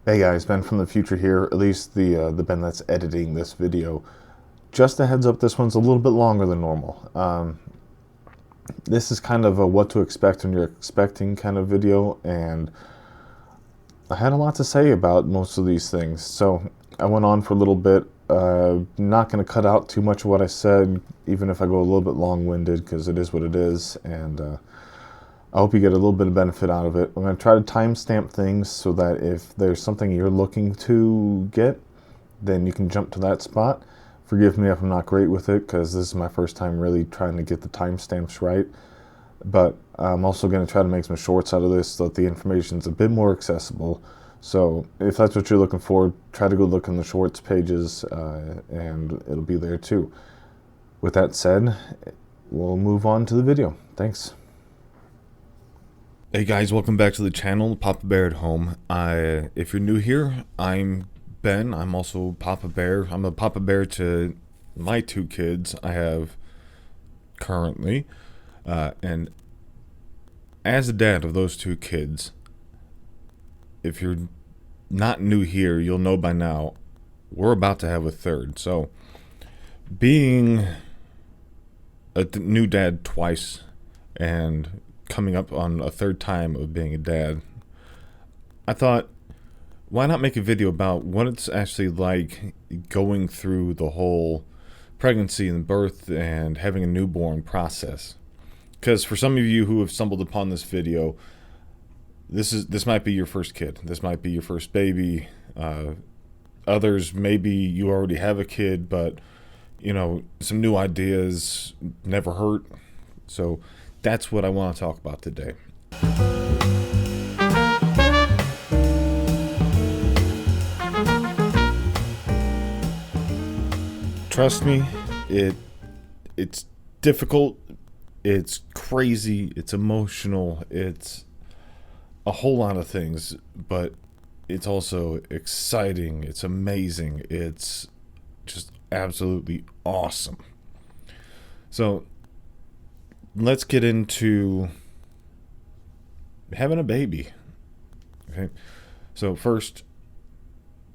Hey guys, Ben from the future here, at least the Ben that's editing this video. Just a heads up, this one's a little bit longer than normal. This is kind of a what to expect when you're expecting kind of video, and I had a lot to say about most of these things, so I went on for a little bit. Not going to cut out too much of what I said, even if I go a little bit long-winded, because it is what it is, and I hope you get a little bit of benefit out of it. I'm going to try to timestamp things so that if there's something you're looking to get, then you can jump to that spot. Forgive me if I'm not great with it, because this is my first time really trying to get the timestamps right. But I'm also going to try to make some shorts out of this so that the information's a bit more accessible. So if that's what you're looking for, try to go look in the shorts pages, and it'll be there too. With that said, we'll move on to the video. Thanks. Hey guys, welcome back to the channel, Papa Bear at Home. If you're new here, I'm Ben. I'm also Papa Bear. I'm a Papa Bear to my two kids I have currently. And as a dad of those two kids, if you're not new here, you'll know by now, we're about to have a third. So, being a new dad twice and coming up on a third time of being a dad, I thought, why not make a video about what it's actually like going through the whole pregnancy and birth and having a newborn process. Because for some of you who have stumbled upon this video, this might be your first kid. This might be your first baby. Others, maybe you already have a kid, but you know, some new ideas never hurt. So that's what I want to talk about today. Trust me, it's difficult, it's crazy, it's emotional, it's a whole lot of things, but it's also exciting, it's amazing, it's just absolutely awesome. So let's get into having a baby. Okay. So first,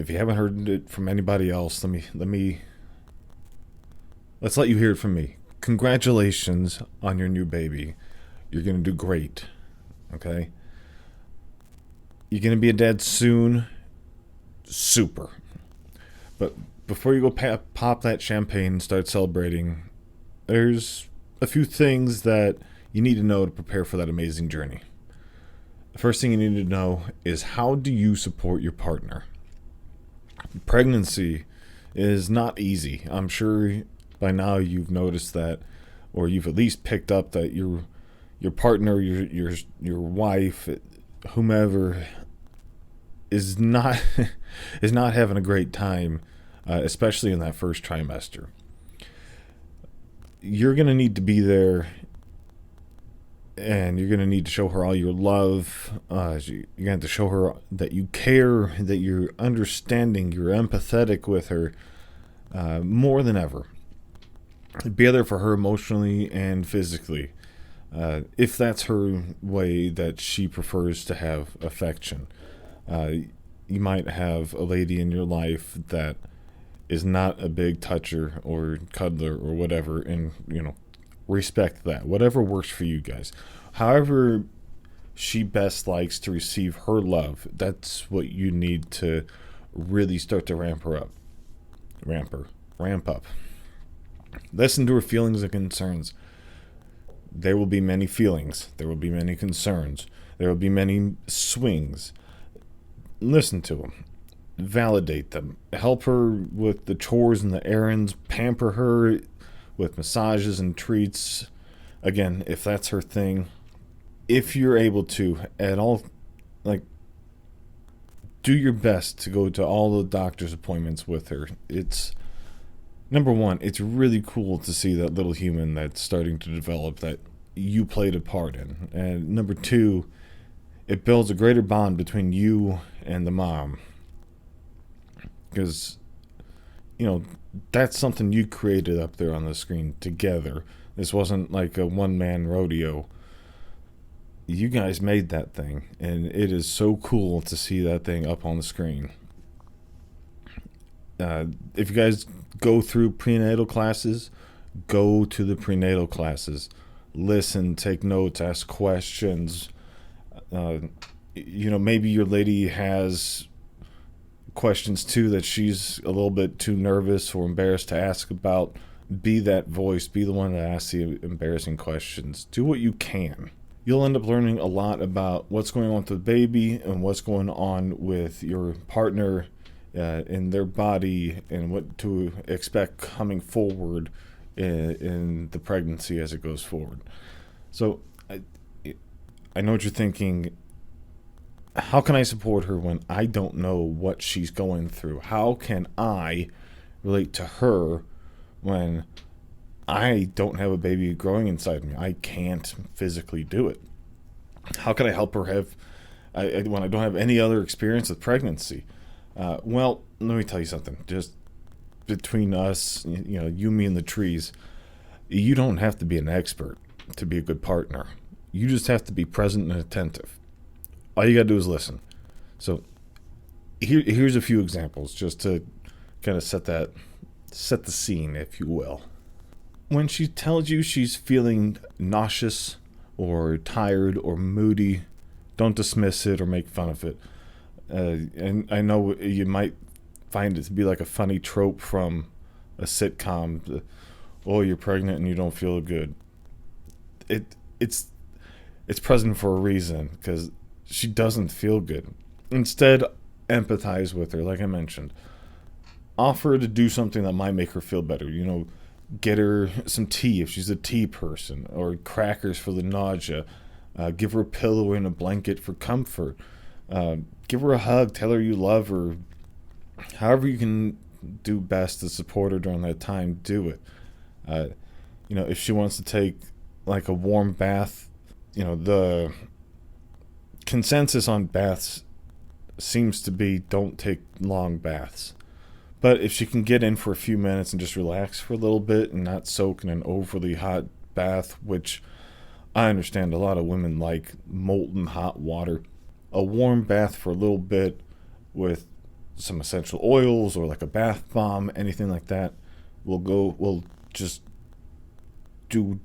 if you haven't heard it from anybody else, let's let you hear it from me. Congratulations on your new baby. You're gonna do great. Okay. You're gonna be a dad soon. Super. But before you go pop that champagne and start celebrating, there's a few things that you need to know to prepare for that amazing journey. The first thing you need to know is, how do you support your partner? Pregnancy is not easy. I'm sure by now you've noticed that, or you've at least picked up that your partner, your wife, whomever, is not is not having a great time, especially in that first trimester. You're going to need to be there, and you're going to need to show her all your love. You're going to have to show her that you care, that you're understanding, you're empathetic with her, more than ever. Be there for her emotionally and physically, if that's her way that she prefers to have affection. You might have a lady in your life that is not a big toucher or cuddler or whatever, and respect that. Whatever works for you guys. However she best likes to receive her love, that's what you need to really start to ramp up. Listen to her feelings and concerns. There will be many feelings, there will be many concerns, there will be many swings. Listen to them. Validate them. Help her with the chores and the errands. Pamper her with massages and treats. Again, if that's her thing. If you're able to, at all, do your best to go to all the doctor's appointments with her. It's, number one, it's really cool to see that little human that's starting to develop that you played a part in. And number two, it builds a greater bond between you and the mom. Because, that's something you created up there on the screen together. This wasn't like a one-man rodeo. You guys made that thing, and it is so cool to see that thing up on the screen. If you guys go through prenatal classes, go to the prenatal classes. Listen, take notes, ask questions. Uh, maybe your lady has questions too that she's a little bit too nervous or embarrassed to ask about. Be that voice, be the one that asks the embarrassing questions. Do what you can. You'll end up learning a lot about what's going on with the baby and what's going on with your partner in their body and what to expect coming forward in the pregnancy as it goes forward. So I know what you're thinking. How can I support her when I don't know what she's going through? How can I relate to her when I don't have a baby growing inside me? I can't physically do it. How can I help her when I don't have any other experience with pregnancy? Well, let me tell you something. Just between us, you, me, and the trees, you don't have to be an expert to be a good partner. You just have to be present and attentive. All you got to do is listen. So here's a few examples just to kind of set the scene, if you will. When she tells you she's feeling nauseous or tired or moody, don't dismiss it or make fun of it. And I know you might find it to be like a funny trope from a sitcom. Oh, you're pregnant and you don't feel good. It's present for a reason, because she doesn't feel good. Instead, empathize with her, like I mentioned. Offer her to do something that might make her feel better. Get her some tea if she's a tea person, or crackers for the nausea. Give her a pillow and a blanket for comfort. Give her a hug. Tell her you love her. However you can do best to support her during that time, do it. If she wants to take like a warm bath, the consensus on baths seems to be don't take long baths. But if she can get in for a few minutes and just relax for a little bit and not soak in an overly hot bath, which I understand a lot of women like molten hot water, a warm bath for a little bit with some essential oils or like a bath bomb, anything like that, will just do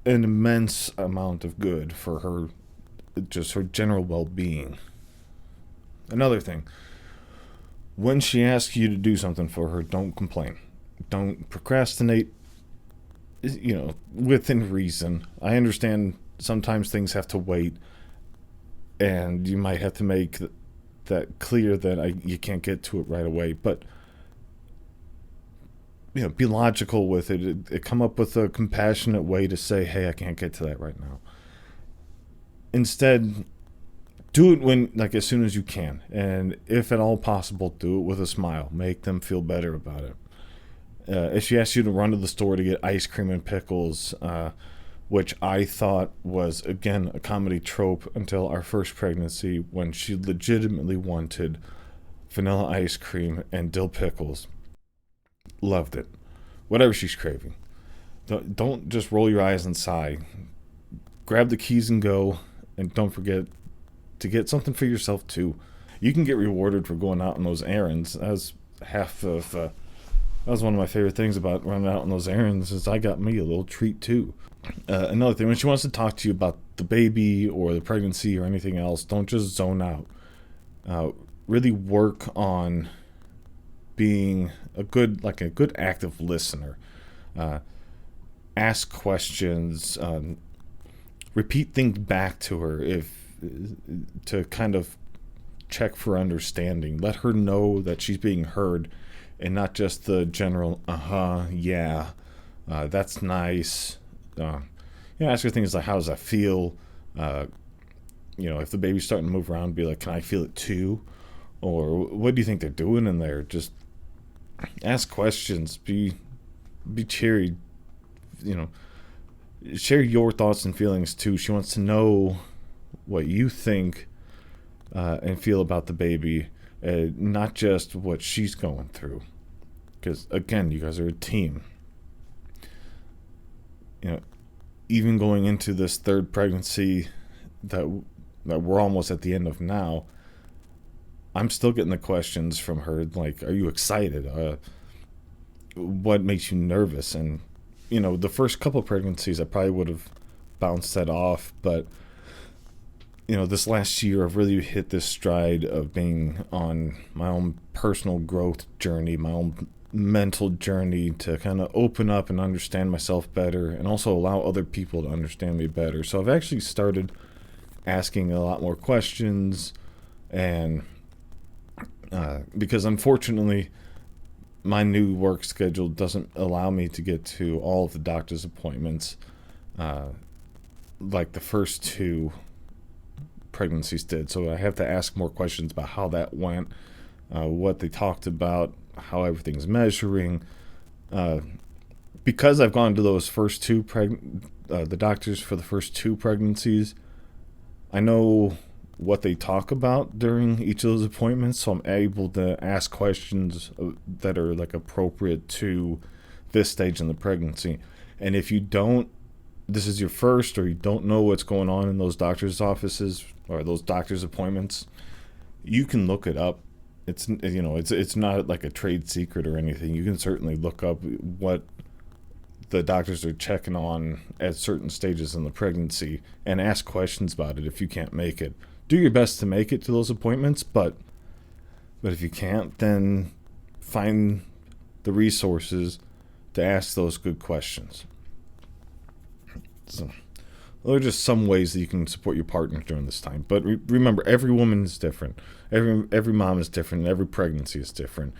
an immense amount of good for her, just her general well-being. Another thing, when she asks you to do something for her, don't complain. Don't procrastinate, within reason. I understand sometimes things have to wait, and you might have to make that clear that you can't get to it right away. But, be logical with it. Come up with a compassionate way to say, hey, I can't get to that right now. Instead, do it as soon as you can, and if at all possible, do it with a smile. Make them feel better about it. If she asks you to run to the store to get ice cream and pickles, which I thought was, again, a comedy trope until our first pregnancy, when she legitimately wanted vanilla ice cream and dill pickles. Loved it. Whatever she's craving. Don't just roll your eyes and sigh. Grab the keys and go, and don't forget to get something for yourself too. You can get rewarded for going out on those errands. That was one of my favorite things about running out on those errands, is I got me a little treat too. Another thing, when she wants to talk to you about the baby or the pregnancy or anything else, don't just zone out. Really work on being a good active listener. Ask questions. Repeat things back to her to kind of check for understanding. Let her know that she's being heard, and not just the general yeah, that's nice. Ask her things like, how does that feel? If the baby's starting to move around, be like, can I feel it too? Or what do you think they're doing in there? Just ask questions. Be cheery. Share your thoughts and feelings too. She wants to know what you think and feel about the baby, not just what she's going through. Because again, you guys are a team. even going into this third pregnancy that that we're almost at the end of now, I'm still getting the questions from her like, "Are you excited? What makes you nervous?" And the first couple of pregnancies, I probably would have bounced that off, but this last year, I've really hit this stride of being on my own personal growth journey, my own mental journey to kind of open up and understand myself better and also allow other people to understand me better. So I've actually started asking a lot more questions, and because unfortunately, my new work schedule doesn't allow me to get to all of the doctor's appointments like the first two pregnancies did. So I have to ask more questions about how that went, what they talked about, how everything's measuring. Because I've gone to those first two the doctors for the first two pregnancies, I know what they talk about during each of those appointments, so I'm able to ask questions that are like appropriate to this stage in the pregnancy. And if you don't, this is your first, or you don't know what's going on in those doctor's offices or those doctor's appointments, you can look it up. It's not like a trade secret or anything. You can certainly look up what the doctors are checking on at certain stages in the pregnancy and ask questions about it if you can't make it. Do your best to make it to those appointments, but if you can't, then find the resources to ask those good questions. So, those are just some ways that you can support your partner during this time. But remember, every woman is different. Every mom is different. And every pregnancy is different.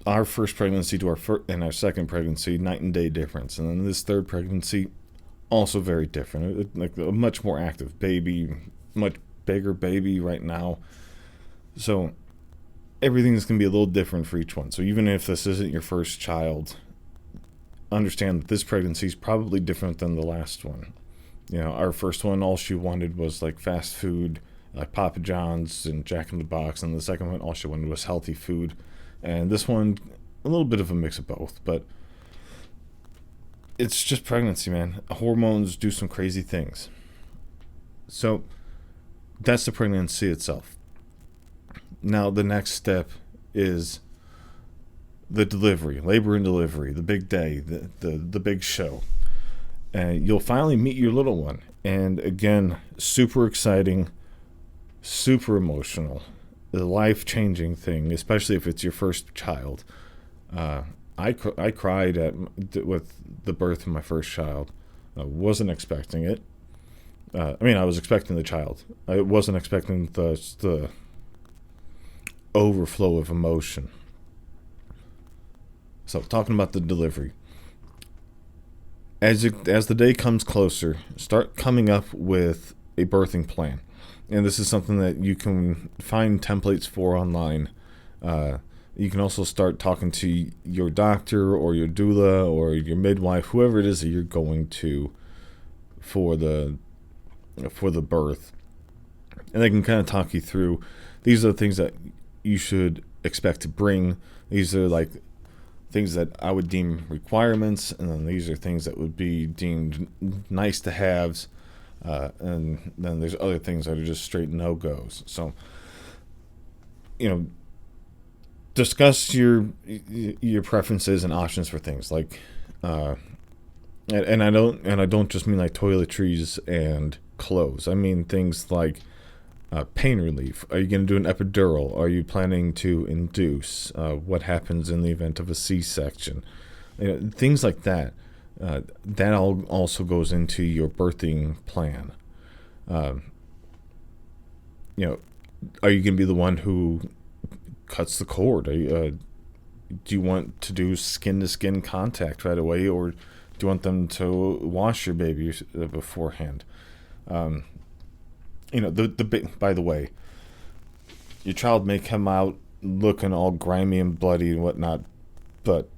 Our first pregnancy to and our second pregnancy, night and day difference. And then this third pregnancy, also very different. Like a much more active baby, much bigger baby right now. So everything's going to be a little different for each one. So even if this isn't your first child, understand that this pregnancy is probably different than the last one. Our first one, all she wanted was like fast food, like Papa John's and Jack in the Box. And the second one, all she wanted was healthy food. And this one, a little bit of a mix of both. But it's just pregnancy, man. Hormones do some crazy things. So that's the pregnancy itself. Now the next step is the delivery, labor and delivery, the big day, the big show. And you'll finally meet your little one. And again, super exciting, super emotional, a life-changing thing, especially if it's your first child. I cried with the birth of my first child. I wasn't expecting it. I was expecting the child. I wasn't expecting the overflow of emotion. So, talking about the delivery. As the day comes closer, start coming up with a birthing plan. And this is something that you can find templates for online. You can also start talking to your doctor or your doula or your midwife, whoever it is that you're going to for the birth. And they can kind of talk you through, these are the things that you should expect to bring. These are like things that I would deem requirements, and then these are things that would be deemed nice to haves, and then there's other things that are just straight no-goes. So, discuss your preferences and options for things like, and I don't just mean like toiletries and clothes. I mean things like pain relief. Are you going to do an epidural? Are you planning to induce? What happens in the event of a C-section? Things like that. That all also goes into your birthing plan. Are you going to be the one who cuts the cord? Do you want to do skin-to-skin contact right away, or do you want them to wash your baby beforehand? By the way, your child may come out looking all grimy and bloody and whatnot, but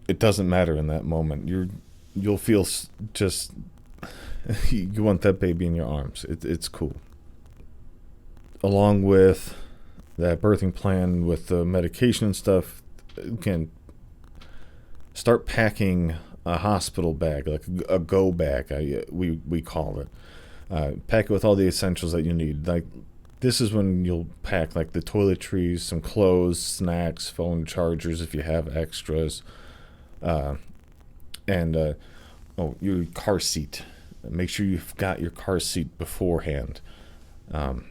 it doesn't matter in that moment. You'll feel just you want that baby in your arms. It's cool. Along with that birthing plan with the medication and stuff, again, start packing a hospital bag, like a go bag, we call it. Pack it with all the essentials that you need. Like this is when you'll pack like the toiletries, some clothes, snacks, phone chargers if you have extras, uh, and your car seat. Make sure you've got your car seat beforehand. Um,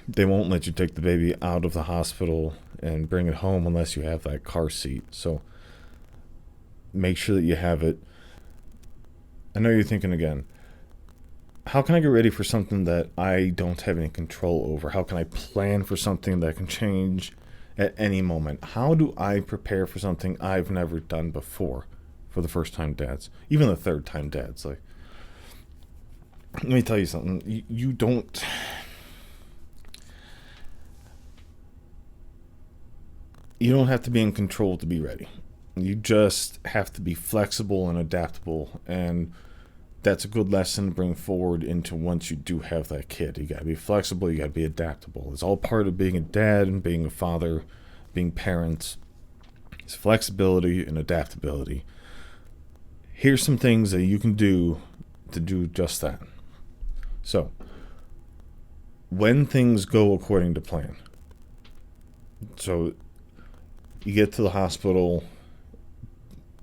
they won't let you take the baby out of the hospital and bring it home unless you have that car seat. So make sure that you have it. I know you're thinking again, how can I get ready for something that I don't have any control over? How can I plan for something that can change at any moment? How do I prepare for something I've never done before for the first time dads? Even the third time dads. Like, let me tell you something. You don't. You don't have to be in control to be ready. You just have to be flexible and adaptable, and that's a good lesson to bring forward into once you do have that kid. You got to be flexible, you got to be adaptable. It's all part of being a dad and being a father, being parents. It's flexibility and adaptability. Here's some things that you can do to do just that. So, when things go according to plan, so you get to the hospital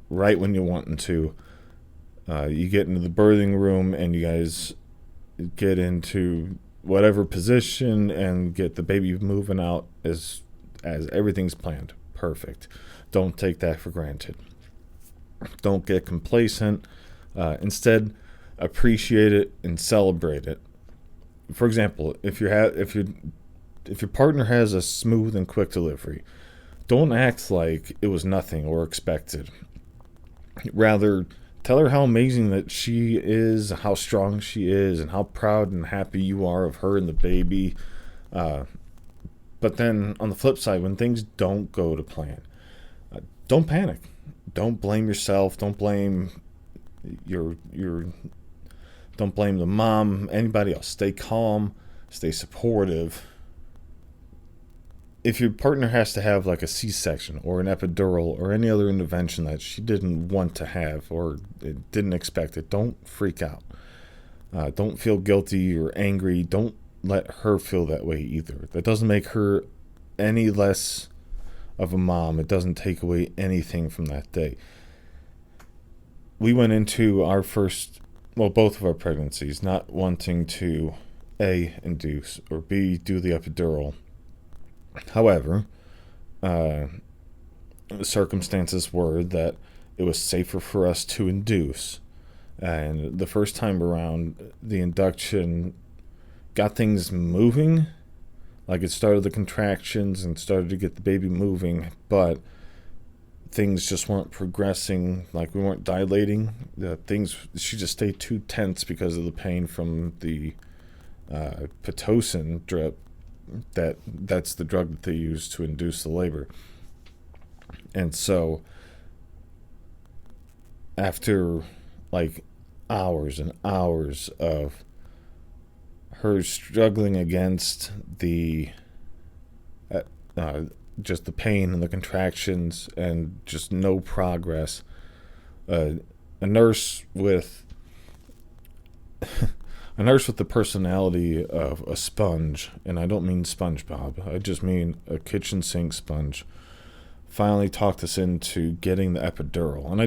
right when you want them to. You get into the birthing room and you guys get into whatever position and get the baby moving out as everything's planned. Perfect. Don't take that for granted. Don't get complacent. Instead, appreciate it and celebrate it. For example, if your partner has a smooth and quick delivery, don't act like it was nothing or expected. Rather, tell her how amazing that she is, how strong she is, and how proud and happy you are of her and the baby. But then on the flip side, when things don't go to plan, don't panic. Don't blame yourself. Don't blame don't blame the mom, anybody else. Stay calm, stay supportive. If your partner has to have like a C-section or an epidural or any other intervention that she didn't want to have or didn't expect it, don't freak out. Don't feel guilty or angry. Don't let her feel that way either. That doesn't make her any less of a mom. It doesn't take away anything from that day. We went into our both of our pregnancies not wanting to A, induce, or B, do the epidural. However, the circumstances were that it was safer for us to induce. And the first time around, the induction got things moving. Like it started the contractions and started to get the baby moving, but things just weren't progressing. Like we weren't dilating. She just stayed too tense because of the pain from the Pitocin drip. That's the drug that they use to induce the labor. And so after like hours and hours of her struggling against the just the pain and the contractions and just no progress, a nurse with the personality of a sponge, and I don't mean SpongeBob, I just mean a kitchen sink sponge, finally talked us into getting the epidural. And I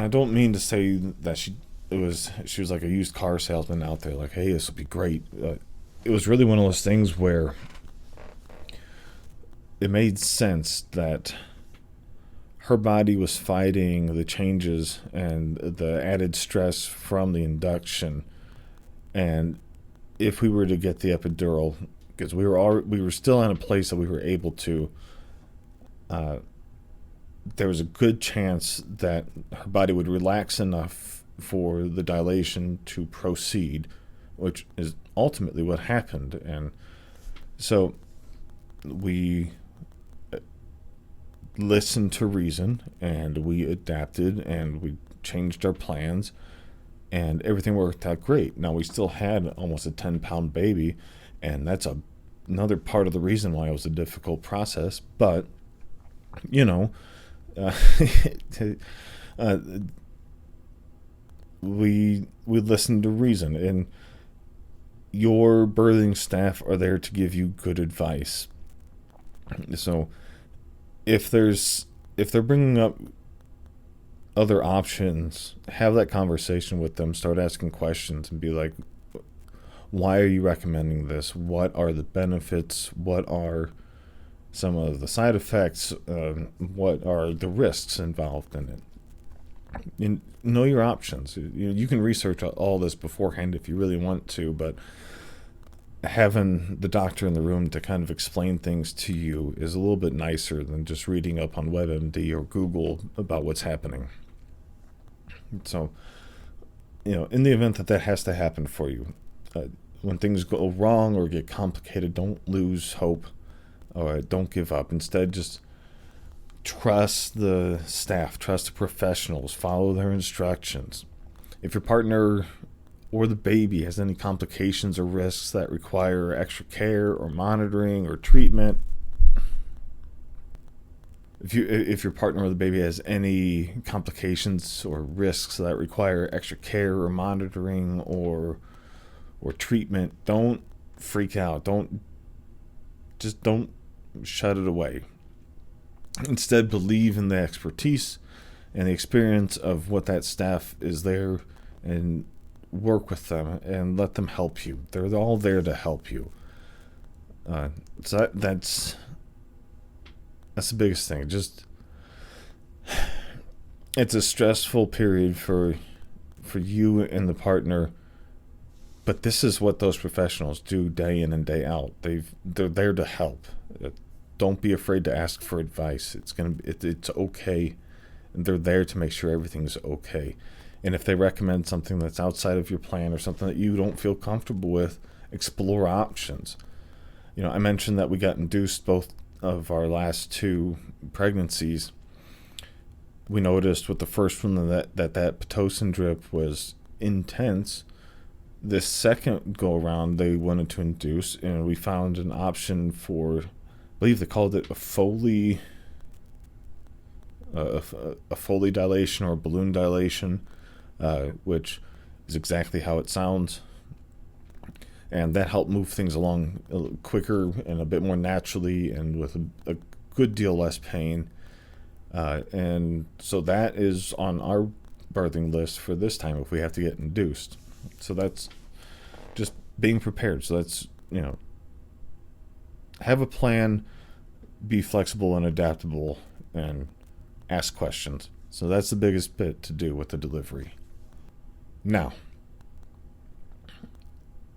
don't mean to say that she was like a used car salesman out there, like, hey, this will be great. It was really one of those things where it made sense that her body was fighting the changes and the added stress from the induction. And if we were to get the epidural, because we were still in a place that we were able to, there was a good chance that her body would relax enough for the dilation to proceed, which is ultimately what happened. And so we listened to reason and we adapted and we changed our plans and everything worked out great. Now we still had almost a 10-pound baby, and that's another part of the reason why it was a difficult process. But Uh, uh, we listen to reason, and your birthing staff are there to give you good advice. So if they're bringing up other options, have that conversation with them. Start asking questions and be like, why are you recommending this? What are the benefits? What are some of the side effects? What are the risks involved in it? You know your options. You can research all this beforehand if you really want to, but having the doctor in the room to kind of explain things to you is a little bit nicer than just reading up on WebMD or Google about what's happening. So, in the event that has to happen for you, when things go wrong or get complicated, don't lose hope or don't give up. Instead, just trust the staff, trust the professionals, follow their instructions. If your partner or the baby has any complications or risks that require extra care or monitoring or treatment, if your partner or the baby has any complications or risks that require extra care or monitoring or treatment, don't freak out. Don't shut it away. Instead, believe in the expertise and the experience of what that staff is there, and work with them and let them help you. They're all there to help you. So that's the biggest thing. Just, it's a stressful period for you and the partner, but this is what those professionals do day in and day out. They're there to help. Don't be afraid to ask for advice. It's okay. They're there to make sure everything's okay. And if they recommend something that's outside of your plan or something that you don't feel comfortable with, explore options. I mentioned that we got induced both of our last 2 pregnancies. We noticed with the first one that Pitocin drip was intense. This second go around, they wanted to induce, and we found an option for, I believe they called it a Foley dilation or a balloon dilation, which is exactly how it sounds. And that helped move things along quicker and a bit more naturally and with a good deal less pain. And so that is on our birthing list for this time if we have to get induced. So that's just being prepared. So that's, have a plan, be flexible and adaptable, and ask questions. So that's the biggest bit to do with the delivery. Now,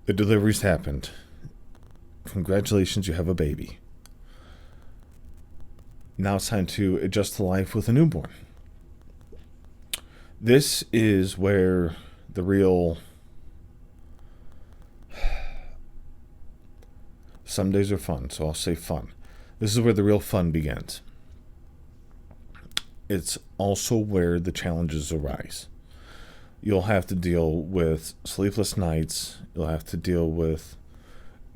the delivery's happened. Congratulations, you have a baby. Now it's time to adjust to life with a newborn. This is where the real... Some days are fun, so I'll say fun. This is where the real fun begins. It's also where the challenges arise. You'll have to deal with sleepless nights. You'll have to deal with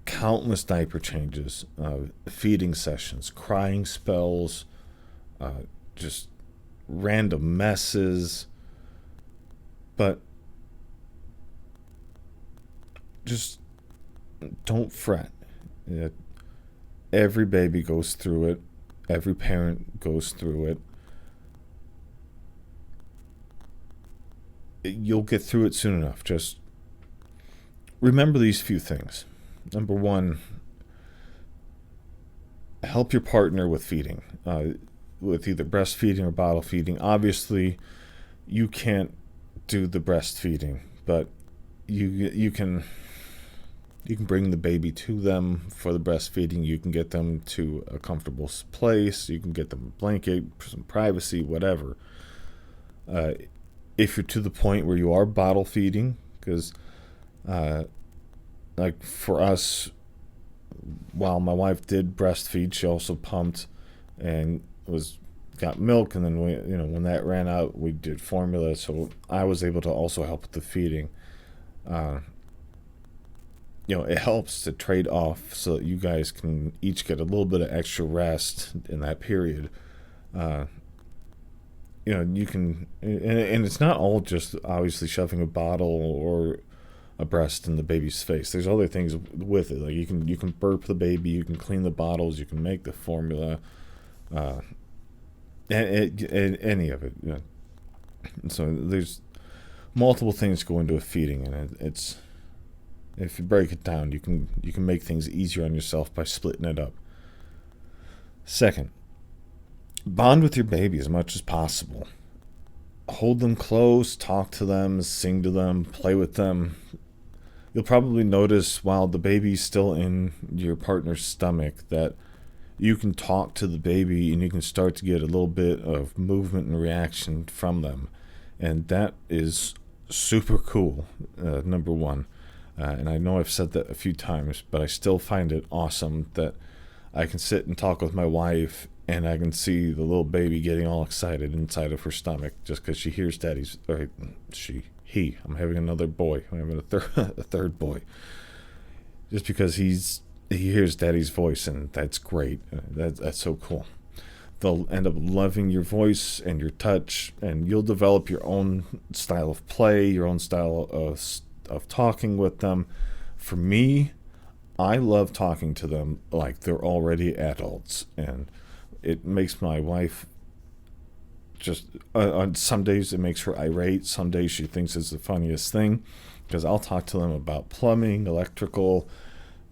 countless diaper changes, feeding sessions, crying spells, just random messes. But just don't fret. Every baby goes through it. Every parent goes through it. You'll get through it soon enough. Just remember these few things. Number 1, help your partner with feeding, with either breastfeeding or bottle feeding. Obviously, you can't do the breastfeeding, but you can bring the baby to them for the breastfeeding. You can get them to a comfortable place. You can get them a blanket, some privacy, whatever. If you're to the point where you are bottle feeding, because like for us, while my wife did breastfeed, she also pumped and got milk, and then when that ran out, we did formula. So I was able to also help with the feeding. It helps to trade off so that you guys can each get a little bit of extra rest in that period. you can, and it's not all just obviously shoving a bottle or a breast in the baby's face. There's other things with it. Like you can burp the baby, you can clean the bottles, you can make the formula, uh, and any of it. So there's multiple things go into a feeding, and it's if you break it down, you can make things easier on yourself by splitting it up. Second, bond with your baby as much as possible. Hold them close, talk to them, sing to them, play with them. You'll probably notice while the baby's still in your partner's stomach that you can talk to the baby and you can start to get a little bit of movement and reaction from them. And that is super cool, number one. And I know I've said that a few times, but I still find it awesome that I can sit and talk with my wife and I can see the little baby getting all excited inside of her stomach just because she hears daddy's, or I'm having another boy. I'm having a third boy. Just because he hears daddy's voice, and that's great. That's so cool. They'll end up loving your voice and your touch, and you'll develop your own style of play, your own style of talking with them. For me, I love talking to them like they're already adults, and it makes my wife just on some days it makes her irate. Some days she thinks it's the funniest thing because I'll talk to them about plumbing, electrical,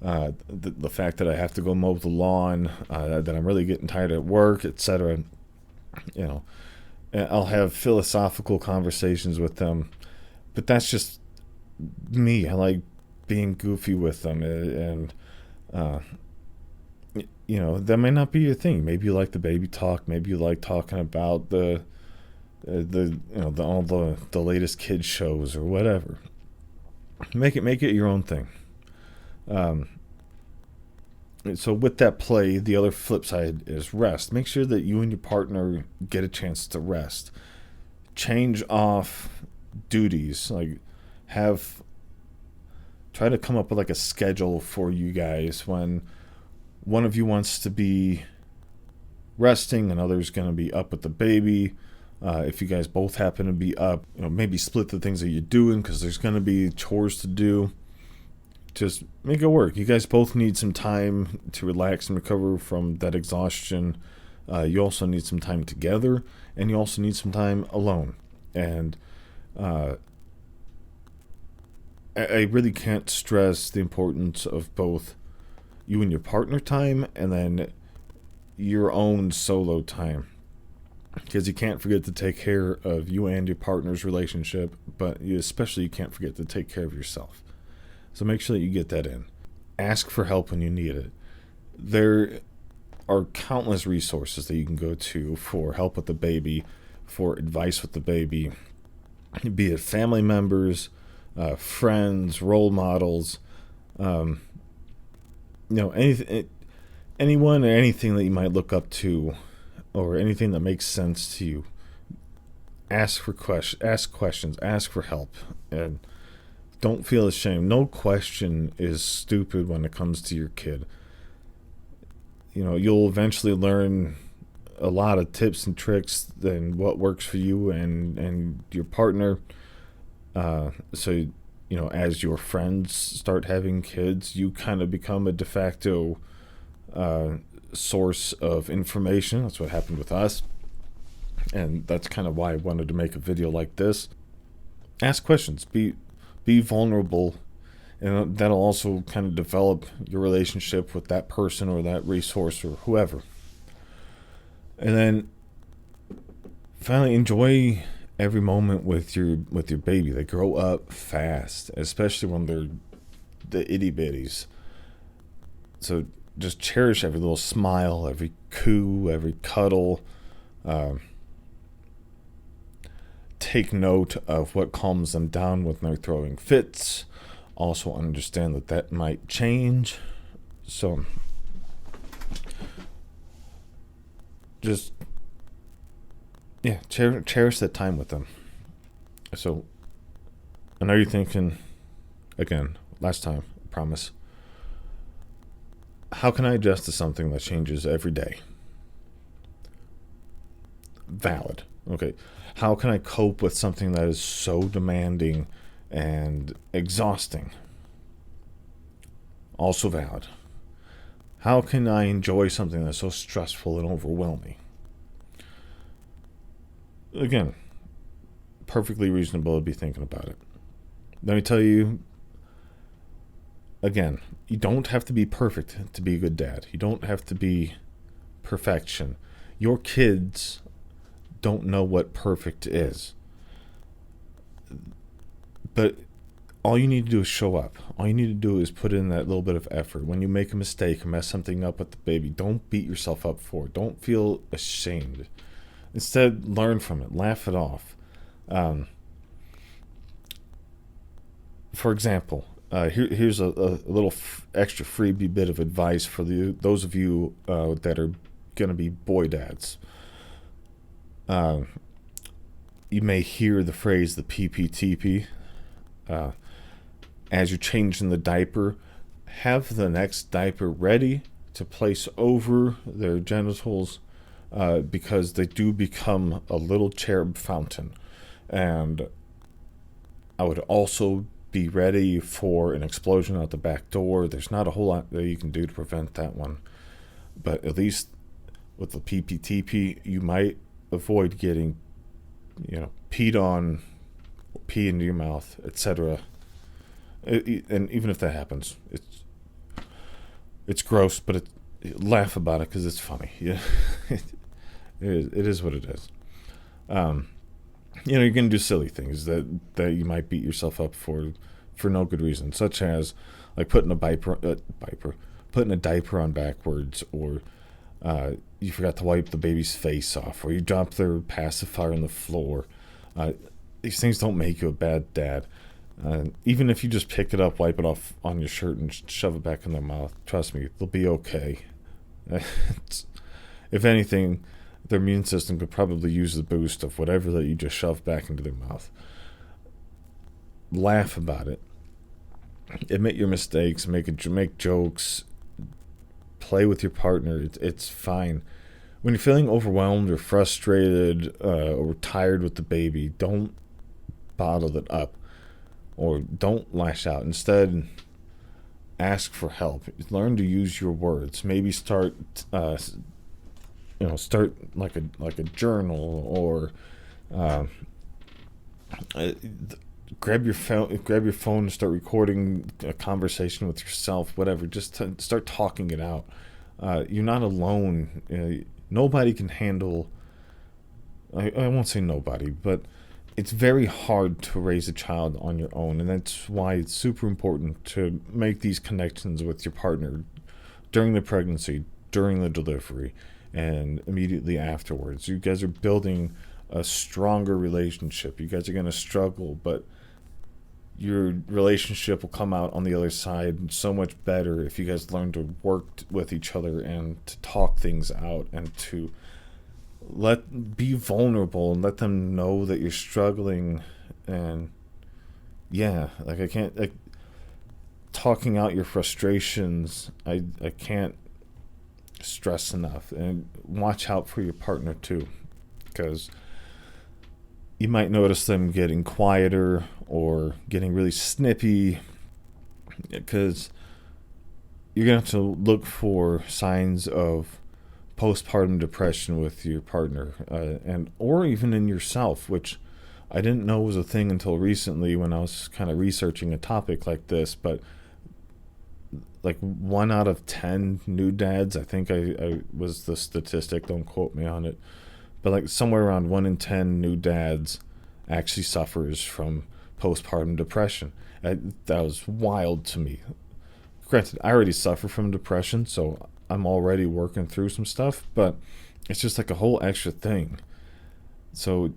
the fact that I have to go mow the lawn, that I'm really getting tired at work, etc. And I'll have philosophical conversations with them, but that's just me. I like being goofy with them, and that may not be your thing. Maybe you like the baby talk. Maybe you like talking about all the latest kids shows or whatever. Make it your own thing. So with that play, the other flip side is rest. Make sure that you and your partner get a chance to rest. Change off duties. Try to come up with like a schedule for you guys when one of you wants to be resting and other's going to be up with the baby. If you guys both happen to be up, maybe split the things that you're doing because there's going to be chores to do. Just make it work. You guys both need some time to relax and recover from that exhaustion. You also need some time together, and you also need some time alone. And I really can't stress the importance of both you and your partner time and then your own solo time. Because you can't forget to take care of you and your partner's relationship, but you can't forget to take care of yourself. So make sure that you get that in. Ask for help when you need it. There are countless resources that you can go to for help with the baby, for advice with the baby, be it family members, friends, role models, anyone or anything that you might look up to, or anything that makes sense to you. Ask questions, ask for help, and don't feel ashamed. No question is stupid when it comes to your kid. You'll eventually learn a lot of tips and tricks than what works for you and your partner. So as your friends start having kids, you kind of become a de facto source of information. That's what happened with us. And that's kind of why I wanted to make a video like this. Ask questions. Be vulnerable, and that'll also kind of develop your relationship with that person or that resource or whoever. And then finally, enjoy every moment with your baby. They grow up fast, especially when they're the itty bitties. So just cherish every little smile, every coo, every cuddle. Take note of what calms them down when they're throwing fits. Also understand that might change. So just cherish that time with them. So I know you're thinking, again, last time, I promise, how can I adjust to something that changes every day? Valid. Okay, how can I cope with something that is so demanding and exhausting? Also valid. How can I enjoy something that's so stressful and overwhelming? Again, perfectly reasonable to be thinking about it. Let me tell you again, you don't have to be perfect to be a good dad. You don't have to be perfection. Your kids don't know what perfect is. But all you need to do is show up. All you need to do is put in that little bit of effort. When you make a mistake or mess something up with the baby, don't beat yourself up for it. Don't feel ashamed. Instead, learn from it. Laugh it off. Um, for example, here's a little extra freebie bit of advice for those of you that are going to be boy dads. Uh, you may hear the phrase the PPTP. Uh, as you're changing the diaper, have the next diaper ready to place over their genitals because they do become a little cherub fountain. And I would also be ready for an explosion out the back door. There's not a whole lot that you can do to prevent that one. But at least with the PPTP, you might avoid getting, peed on, pee into your mouth, etc. And even if that happens, it's gross, but laugh about it because it's funny. Yeah, it is what it is. You're going to do silly things that you might beat yourself up for no good reason, such as like putting a diaper on backwards, or you forgot to wipe the baby's face off, or you dropped their pacifier on the floor. These things don't make you a bad dad. Even if you just pick it up, wipe it off on your shirt, and shove it back in their mouth, trust me, they'll be okay. If anything, their immune system could probably use the boost of whatever that you just shoved back into their mouth. Laugh about it. Admit your mistakes. Make jokes. Play with your partner. It's fine. When you're feeling overwhelmed or frustrated or tired with the baby, don't bottle it up or don't lash out. Instead, ask for help. Learn to use your words. Maybe start like a journal, or uh, grab your phone and start recording a conversation with yourself, whatever. Just start talking it out. You're not alone. Nobody can handle, I won't say nobody, but it's very hard to raise a child on your own, and that's why it's super important to make these connections with your partner during the pregnancy, during the delivery, and immediately afterwards. You guys are building a stronger relationship. You guys are going to struggle, but your relationship will come out on the other side so much better if you guys learn to work with each other and to talk things out and to be vulnerable and let them know that you're struggling. And I can't, talking out your frustrations, I can't stress enough. And watch out for your partner too, because you might notice them getting quieter or getting really snippy, because you're going to have to look for signs of postpartum depression with your partner, or even in yourself, which I didn't know was a thing until recently when I was kind of researching a topic like this. But like 1 out of 10 new dads, I think I was the statistic, don't quote me on it, but like somewhere around 1 in 10 new dads actually suffers from postpartum depression. That was wild to me. Granted, I already suffer from depression, so I'm already working through some stuff, but it's just like a whole extra thing. So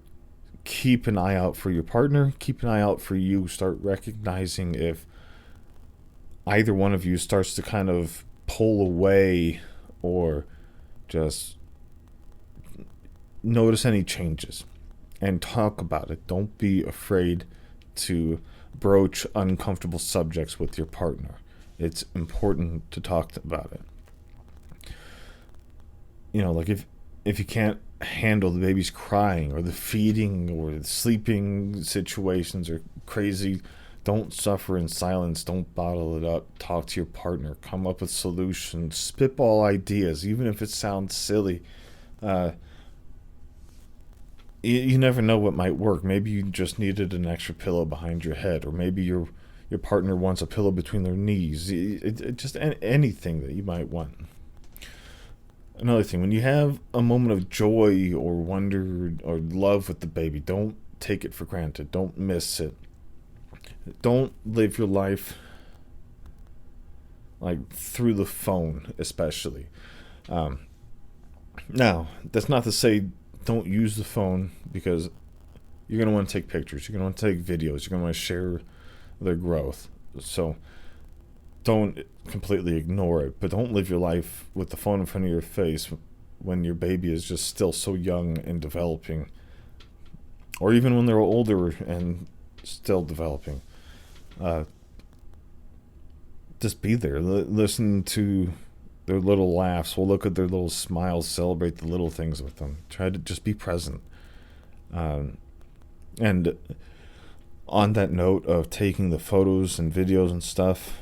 keep an eye out for your partner. Keep an eye out for you. Start recognizing if either one of you starts to kind of pull away, or just notice any changes and talk about it. Don't be afraid to broach uncomfortable subjects with your partner. It's important to talk about it. Like if you can't handle the baby's crying or the feeding or the sleeping situations are crazy, don't suffer in silence. Don't bottle it up. Talk to your partner. Come up with solutions. Spitball ideas, even if it sounds silly. Uh, you never know what might work. Maybe you just needed an extra pillow behind your head, or maybe your partner wants a pillow between their knees. Just anything that you might want. Another thing, when you have a moment of joy or wonder or love with the baby, don't take it for granted. Don't miss it. Don't live your life like through the phone, especially. Um, Now, that's not to say don't use the phone, because you're going to want to take pictures. You're going to want to take videos. You're going to want to share their growth. So don't completely ignore it, but don't live your life with the phone in front of your face when your baby is just still so young and developing, or even when they're older and still developing. Uh, just be there. Listen to their little laughs. We'll look at their little smiles. Celebrate the little things with them. Try to just be present. And on that note of taking the photos and videos and stuff,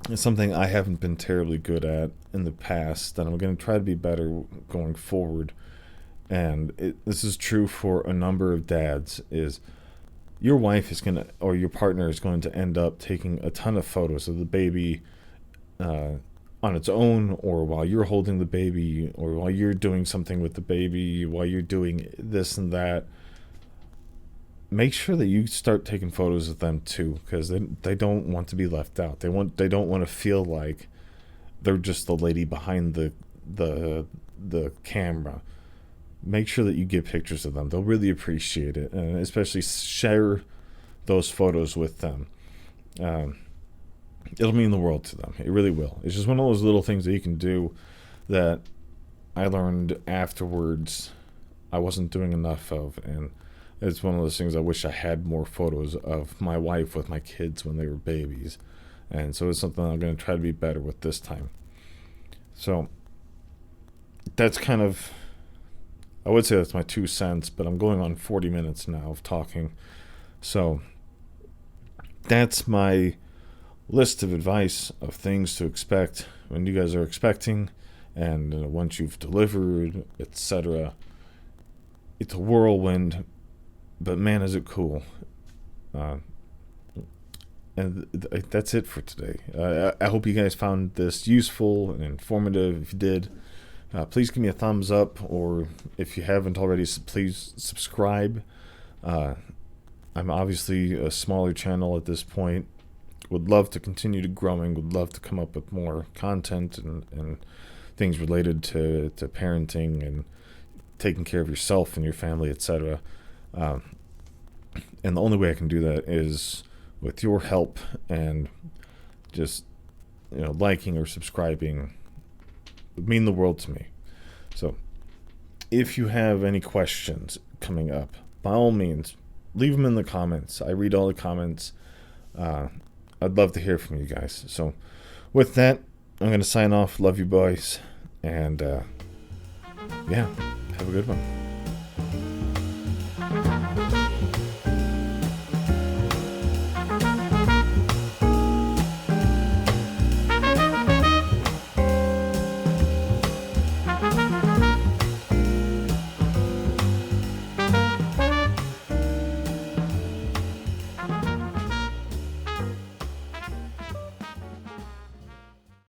it's something I haven't been terribly good at in the past, and I'm going to try to be better going forward. And this is true for a number of dads, is your wife is going to, or your partner is going to end up taking a ton of photos of the baby on its own, or while you're holding the baby, or while you're doing something with the baby, while you're doing this and that. Make sure that you start taking photos of them too, because they don't want to be left out. They don't want to feel like they're just the lady behind the camera. Make sure that you get pictures of them. They'll really appreciate it, and especially share those photos with them. It'll mean the world to them. It really will. It's just one of those little things that you can do that I learned afterwards I wasn't doing enough of, and it's one of those things I wish I had more photos of my wife with my kids when they were babies. And so it's something I'm going to try to be better with this time. So that's kind of, I would say that's my 2 cents, but I'm going on 40 minutes now of talking. So that's my list of advice of things to expect when you guys are expecting, and once you've delivered, etc. It's a whirlwind, but man, is it cool. And that's it for today. I hope you guys found this useful and informative. If you did, please give me a thumbs up, or if you haven't already, please subscribe. I'm obviously a smaller channel at this point. Would love to continue to growing. Would love to come up with more content and things related to parenting and taking care of yourself and your family, etc. And the only way I can do that is with your help, and just liking or subscribing would mean the world to me. So if you have any questions coming up, by all means, leave them in the comments. I read all the comments. I'd love to hear from you guys. So with that, I'm going to sign off. Love you boys. And yeah, have a good one.